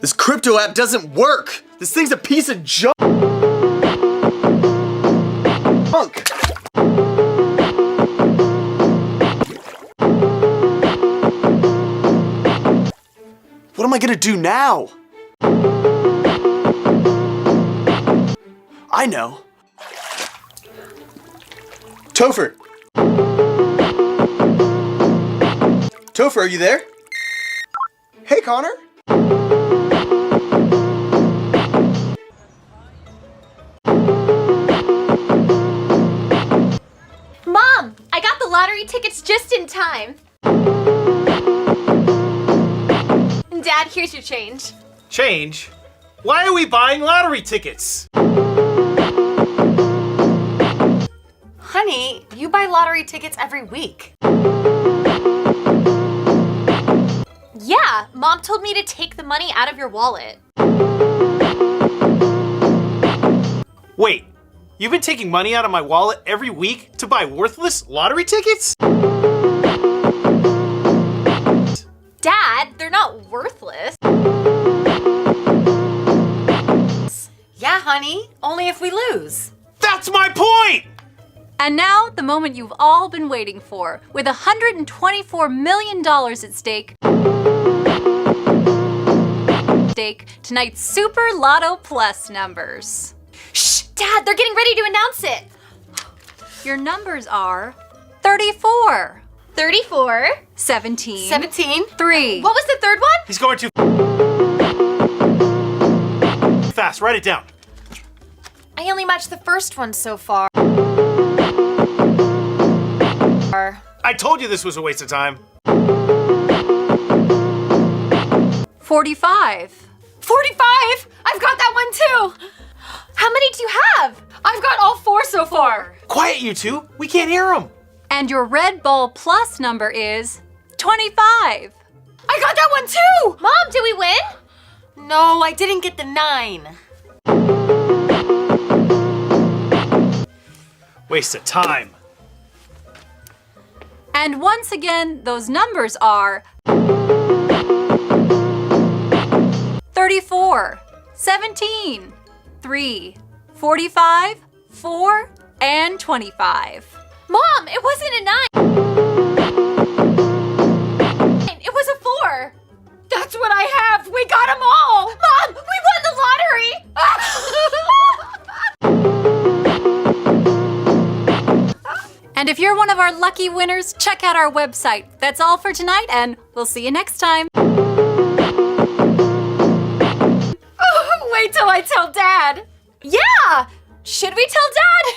This crypto app doesn't work! This thing's a piece of junk! What am I gonna do now? I know. Topher! Topher, are you there? Hey, Connor! Mom, I got the lottery tickets just in time. Dad, here's your change. Change? Why are we buying lottery tickets? Honey, you buy lottery tickets every week. Yeah, Mom told me to take the money out of your wallet. Wait, you've been taking money out of my wallet every week to buy worthless lottery tickets? Dad, they're not worthless. Yeah, honey, only if we lose. That's my point! And now, the moment you've all been waiting for, with $124 million at stake. Tonight's Super Lotto Plus numbers. Shh, Dad, they're getting ready to announce it. Your numbers are 34, 34, 17, 17, 3. What was the third one? He's going too fast. Write it down. I only matched the first one so far. I told you this was a waste of time. 45. 45! I've got that one too! How many do you have? I've got all 4 so far. Quiet, you two. We can't hear him. And your Red Ball Plus number is 25. I got that one too! Mom, did we win? No, I didn't get the 9. Waste of time. And once again, those numbers are 34, 17, 3, 45, 4, and 25. Mom, it wasn't a 9. It was a 4. That's what I have. We got them all. Mom, we won the lottery. And if you're one of our lucky winners, check out our website. That's all for tonight, and we'll see you next time. Wait till I tell Dad. Yeah! Should we tell Dad?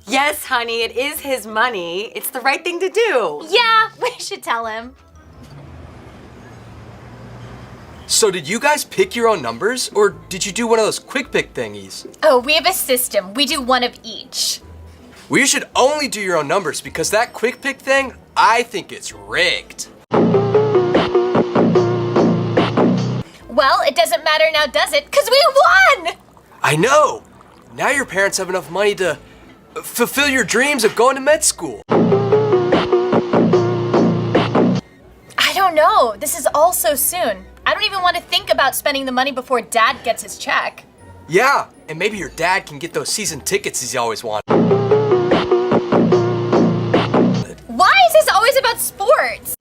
Yes, honey, it is his money. It's the right thing to do. Yeah, we should tell him. So did you guys pick your own numbers, or did you do one of those quick pick thingies? Oh, we have a system. We do one of each. Well, you should only do your own numbers, because that quick pick thing, I think it's rigged. Well, it doesn't matter now, does it? Because we won! I know! Now your parents have enough money to fulfill your dreams of going to med school. I don't know. This is all so soon. I don't even want to think about spending the money before Dad gets his check. Yeah, and maybe your dad can get those season tickets he's always wanted. Why is this always about sports?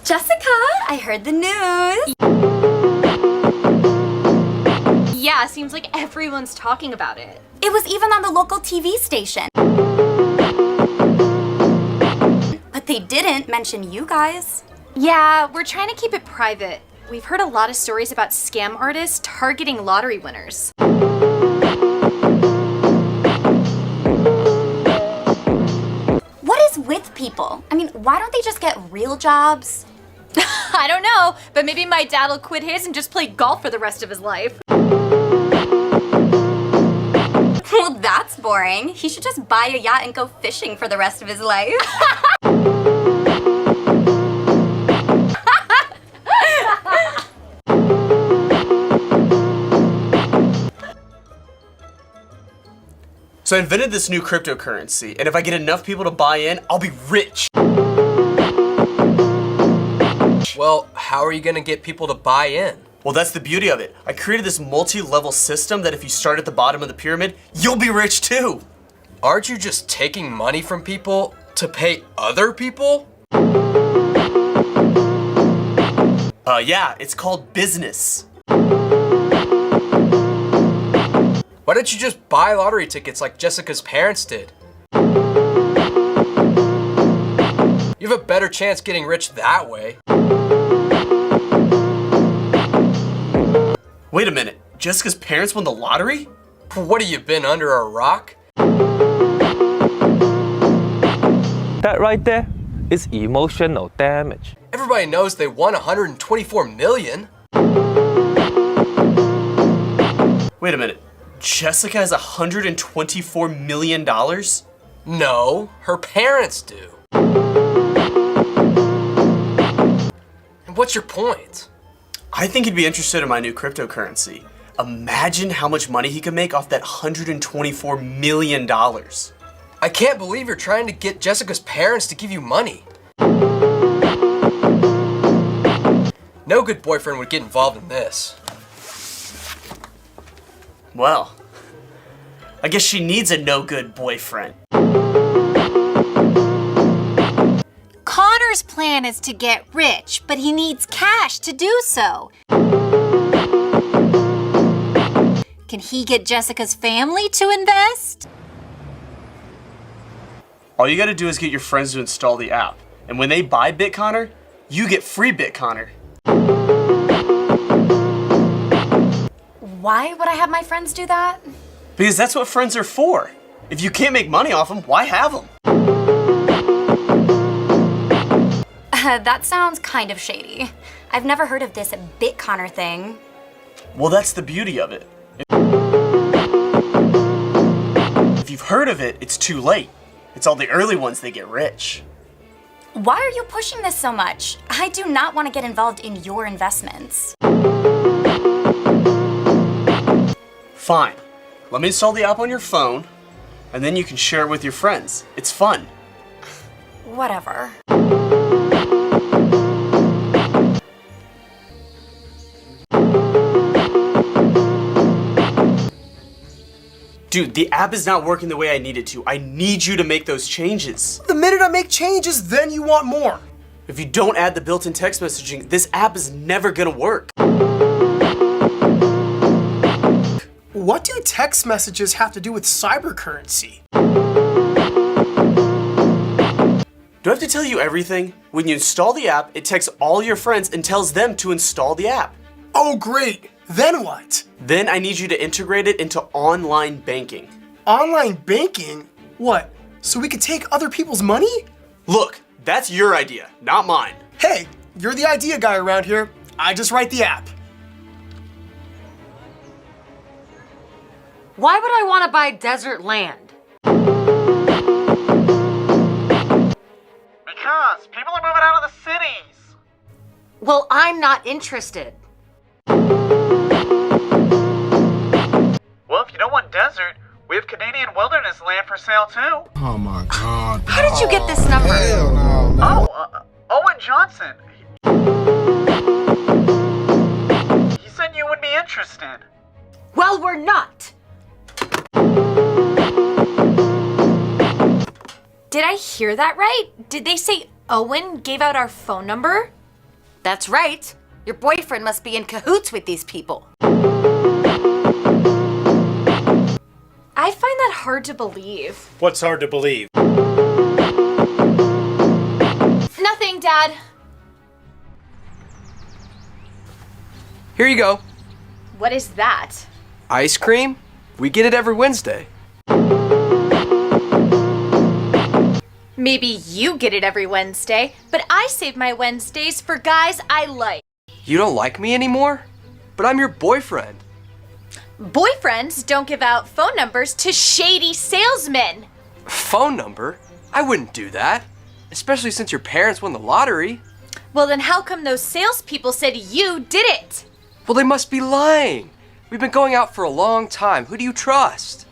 Jessica, I heard the news. Yeah, seems like everyone's talking about it. It was even on the local TV station. But they didn't mention you guys. Yeah, we're trying to keep it private. We've heard a lot of stories about scam artists targeting lottery winners. What is with people? I mean, why don't they just get real jobs? I don't know, but maybe my dad will quit his and just play golf for the rest of his life. Well, that's boring. He should just buy a yacht and go fishing for the rest of his life. So I invented this new cryptocurrency, and if I get enough people to buy in, I'll be rich. Well, how are you gonna get people to buy in? Well, that's the beauty of it. I created this multi-level system that if you start at the bottom of the pyramid, you'll be rich too. Aren't you just taking money from people to pay other people? Yeah, it's called business. Why don't you just buy lottery tickets like Jessica's parents did? You have a better chance getting rich that way. Wait a minute, Jessica's parents won the lottery? What have you been under a rock? That right there is emotional damage. Everybody knows they won 124 million. Wait a minute, Jessica has $124 million? No, her parents do. And what's your point? I think he'd be interested in my new cryptocurrency. Imagine how much money he could make off that $124 million. I can't believe you're trying to get Jessica's parents to give you money. No good boyfriend would get involved in this. Well, I guess she needs a no-good boyfriend. Connor's plan is to get rich, but he needs cash to do so. Can he get Jessica's family to invest? All you gotta do is get your friends to install the app. And when they buy BitConnor, you get free BitConnor. Why would I have my friends do that? Because that's what friends are for. If you can't make money off them, why have them? That sounds kind of shady. I've never heard of this BitConnor thing. Well, that's the beauty of it. If you've heard of it, it's too late. It's all the early ones that get rich. Why are you pushing this so much? I do not want to get involved in your investments. Fine. Let me install the app on your phone, and then you can share it with your friends. It's fun. Whatever. Dude, the app is not working the way I need it to. I need you to make those changes. The minute I make changes, then you want more. If you don't add the built-in text messaging, this app is never gonna work. What do text messages have to do with cybercurrency? Do I have to tell you everything? When you install the app, it texts all your friends and tells them to install the app. Oh, great. Then what? Then I need you to integrate it into online banking. Online banking? What? So we could take other people's money? Look, that's your idea, not mine. Hey, you're the idea guy around here. I just write the app. Why would I want to buy desert land? Because people are moving out of the cities. Well, I'm not interested. Well, if you don't want desert, we have Canadian wilderness land for sale too. Oh my God. How did you get this number? Hell no, man. Owen Johnson. He said you would be interested. Well, we're not. Did I hear that right? Did they say Owen gave out our phone number? That's right. Your boyfriend must be in cahoots with these people. I find that hard to believe. What's hard to believe? Nothing, Dad. Here you go. What is that? Ice cream? We get it every Wednesday. Maybe you get it every Wednesday, but I save my Wednesdays for guys I like. You don't like me anymore? But I'm your boyfriend. Boyfriends don't give out phone numbers to shady salesmen. Phone number? I wouldn't do that. Especially since your parents won the lottery. Well, then how come those salespeople said you did it? Well, they must be lying. We've been going out for a long time. Who do you trust?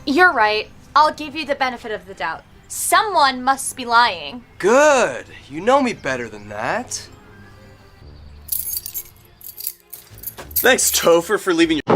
You're right. I'll give you the benefit of the doubt. Someone must be lying. Good. You know me better than that. Thanks, Topher, for leaving your